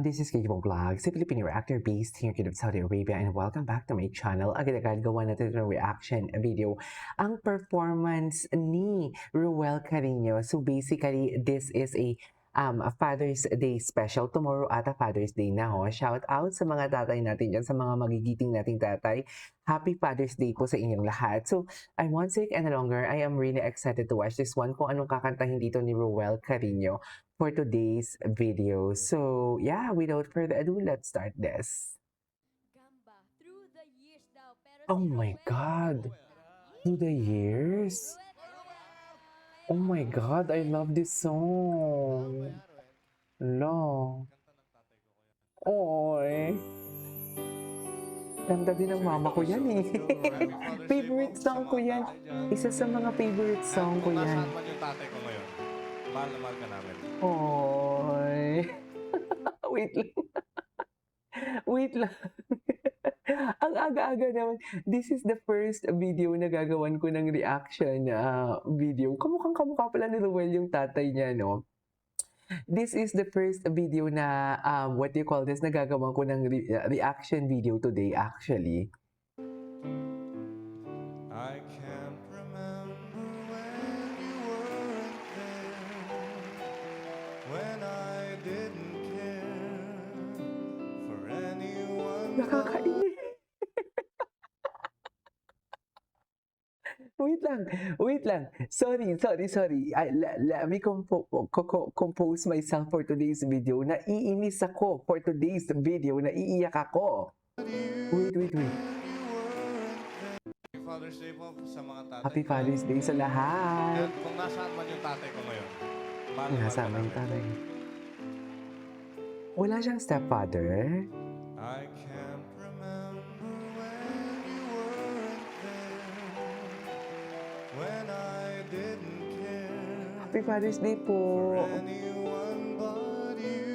this is Kiko Vlog, si Filipino reactor based here in Saudi Arabia, and welcome back to my channel. Agad-agad gawa natin ng reaction video ang performance ni Ruel Carino. So basically, this is a Father's Day special. Tomorrow ata Father's Day na ho. Shout out sa mga tatay natin dyan, sa mga magigiting nating tatay. Happy Father's Day po sa inyong lahat. So, I won't take any longer. I am really excited to watch this one kung anong kakantahin dito ni Ruel Carino for today's video. So, yeah, without further ado, let's start this. Oh my God! Through the years? Oh my God, I love this song. No. Oy. Ganda din ng mama ko yan eh. Favorite song ko yan. Isa sa mga favorite song ko yan. Nasaan man yung tatay ko ngayon? Mahal na mahal ka namin. Oy. Wait lang. Wait lang. Ang aga-aga naman. This is the first video na gagawan ko ng reaction video. Kamukhang-kamukha pala ni Ruel yung tatay niya, no? This is the first video na, what do you call this, nagagawan ko ng reaction video today, actually. I can't remember when you weren't there, when I didn't care for anyone. Nakakainis. Wait lang. Sorry. Let me compose myself for today's video. Naiinis ako for today's video. Naiiyak ako. Wait. Happy Father's Day po sa mga tatay. Happy Father's Day sa lahat. At kung nasaan man yung tatay ko ngayon, mahal na mahal ka Nasama yung namin. tatay. Wala siyang stepfather. I can't remember when you weren't there, when I didn't care Happy Father's Day for po. anyone but you.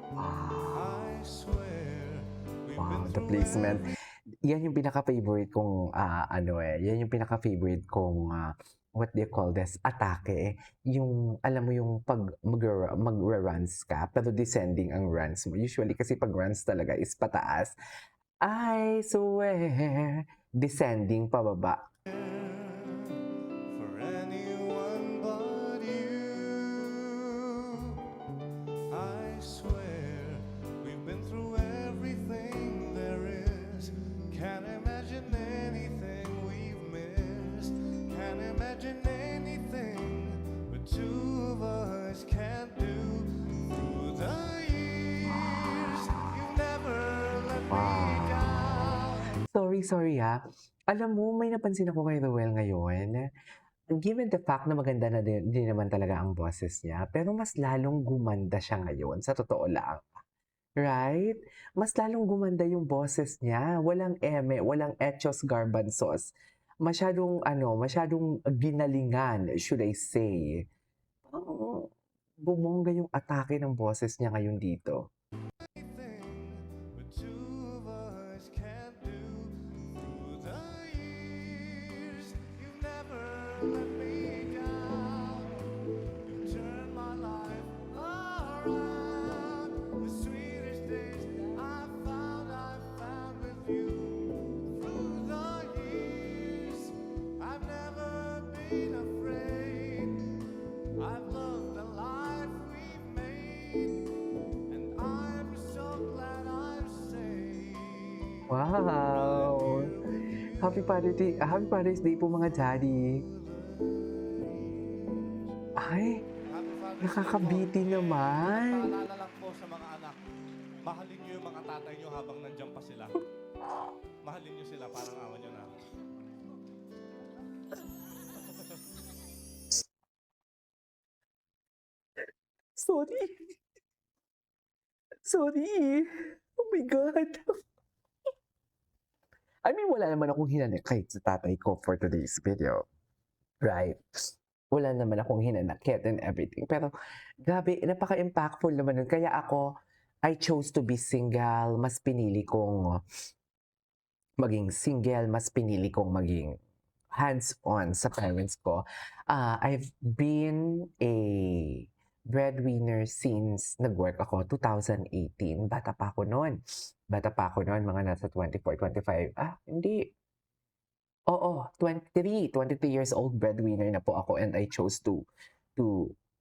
Wow. I swear we've Wow, been the through placement. Yan yung pinaka-favorite kong, yan yung pinaka-favorite kong, what do you call this, atake. Yung, alam mo yung pag magra-runs ka, pero descending ang runs mo. Usually kasi pag runs talaga is pataas. I swear, descending pababa. for anyone but you. I swear we've been through everything there is. Can't imagine anything we've missed. Can't imagine anything the two of us can't do. Through the years, you never let me down. Sorry ha. Alam mo, may napansin ako kay Ruel ngayon. Given the fact na maganda na din naman talaga ang boses niya, pero mas lalong gumanda siya ngayon, sa totoo lang. Right? Mas lalong gumanda yung boses niya. Walang eme, walang etchos garbanzos. Masyadong ginalingan, should I say. Parang bumongga yung atake ng boses niya ngayon dito. The two of us can't do. Through the years, you never let me down. You turned my life around. The sweetest days I found with you. Through the years, I've never been afraid. I've loved the life we've made, and I'm so glad I've stayed. Wow! Happy Father's Day po mga daddy. Ay, Happy Father's Day nakakabiti po. naman. Paalala lang po sa mga anak, mahalin niyo yung mga tatay niyo habang nandiyan pa sila. Mahalin niyo sila, parang awan niyo na. Sorry. Oh my God. I mean, wala naman akong hinanakit sa tatay ko for today's video. Right? Wala naman akong hinanakit and everything. Pero, grabe, napaka-impactful naman nun. Kaya ako, I chose to be single. Mas pinili kong maging single. Mas pinili kong maging hands-on sa parents ko. I've been a breadwinner since nag-work ako 2018. Bata pa ako no'n. Bata pa ako no'n, mga nasa 24, 25. Hindi. Oo, 23 years old breadwinner na po ako and I chose to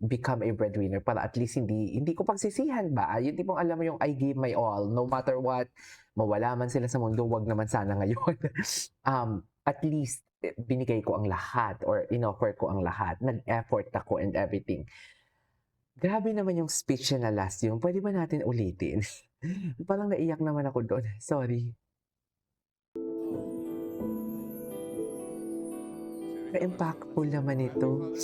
become a breadwinner para at least hindi ko pagsisihan ba, yung tipong alam mo yung I give my all no matter what, mawala man sila sa mundo, wag naman sana ngayon. At least binigay ko ang lahat or inoffer ko ang lahat, nag-effort ako and everything. Grabe naman yung speech niya na last yun, pwede ba natin ulitin? Parang naiyak naman ako doon, sorry. Na-impactful naman ito.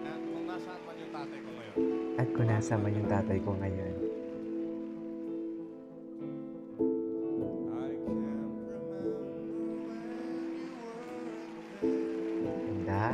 At kung nasaan man yung tatay ko ngayon. At kung nasaan man yung tatay ko ngayon. Ganda.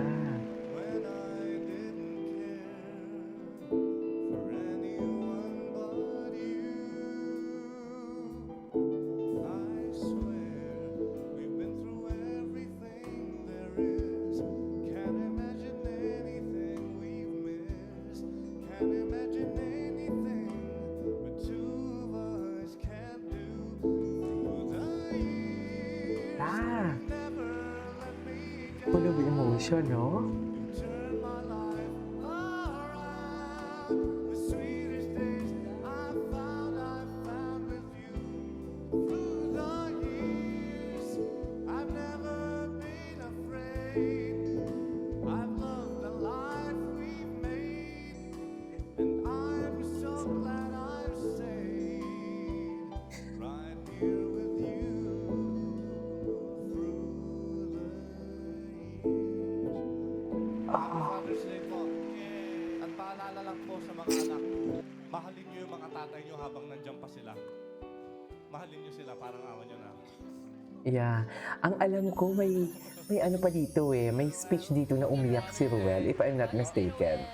Full of emotion, no? Father's Day po. At paalala lang po sa mga anak, mahalin niyo yung mga tatay niyo habang nandiyan pa sila. Mahalin niyo sila, parang awan niyo na. Yeah. Ang alam ko, may ano pa dito eh. May speech dito na umiyak si Ruel, if I'm not mistaken.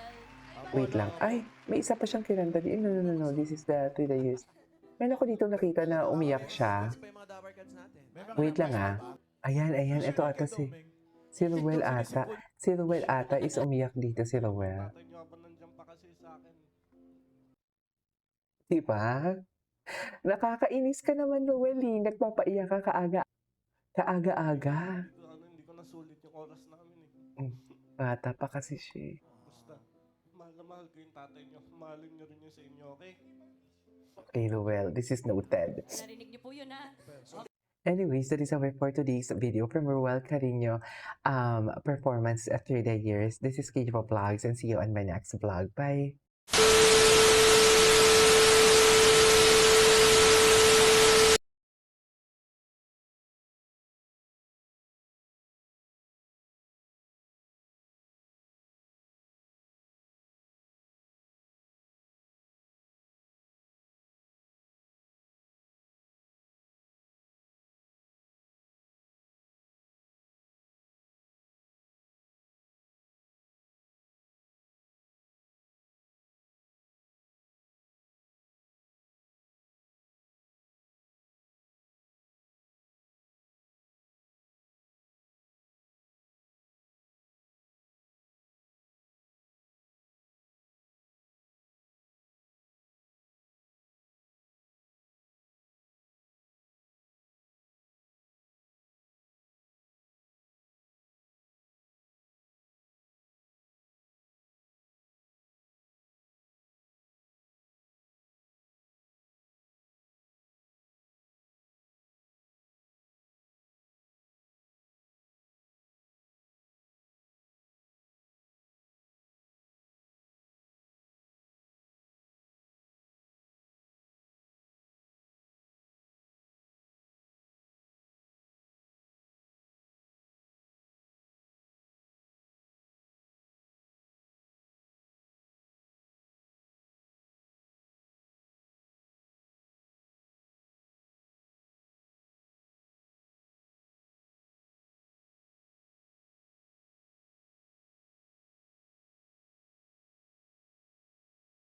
Wait lang. Ay, may isa pa siyang kinanta. No. This is the 3 years. Meron ako dito nakita na umiyak siya. Wait lang Ayan. Ito ata si Ruel ata. Si Ruel ata is umiyak dito si Ruel. Tatay niyo habang nandiyan pa kasi sa akin. Diba? Nakakainis ka naman, Ruel eh. Nagpapaiyak ka kaaga-aga. Hindi ko nasulit yung oras namin eh. Bata pa kasi siya. Basta, mahal na mahal ko yung tatay niyo. Mahalin niyo rin yung sa inyo, okay? Okay, Ruel. This is noted. Narinig niyo po yun Anyways, that is our for today's video from Ruel Carino performance after the years. This is Kate Vlogs and see you on my next vlog. Bye!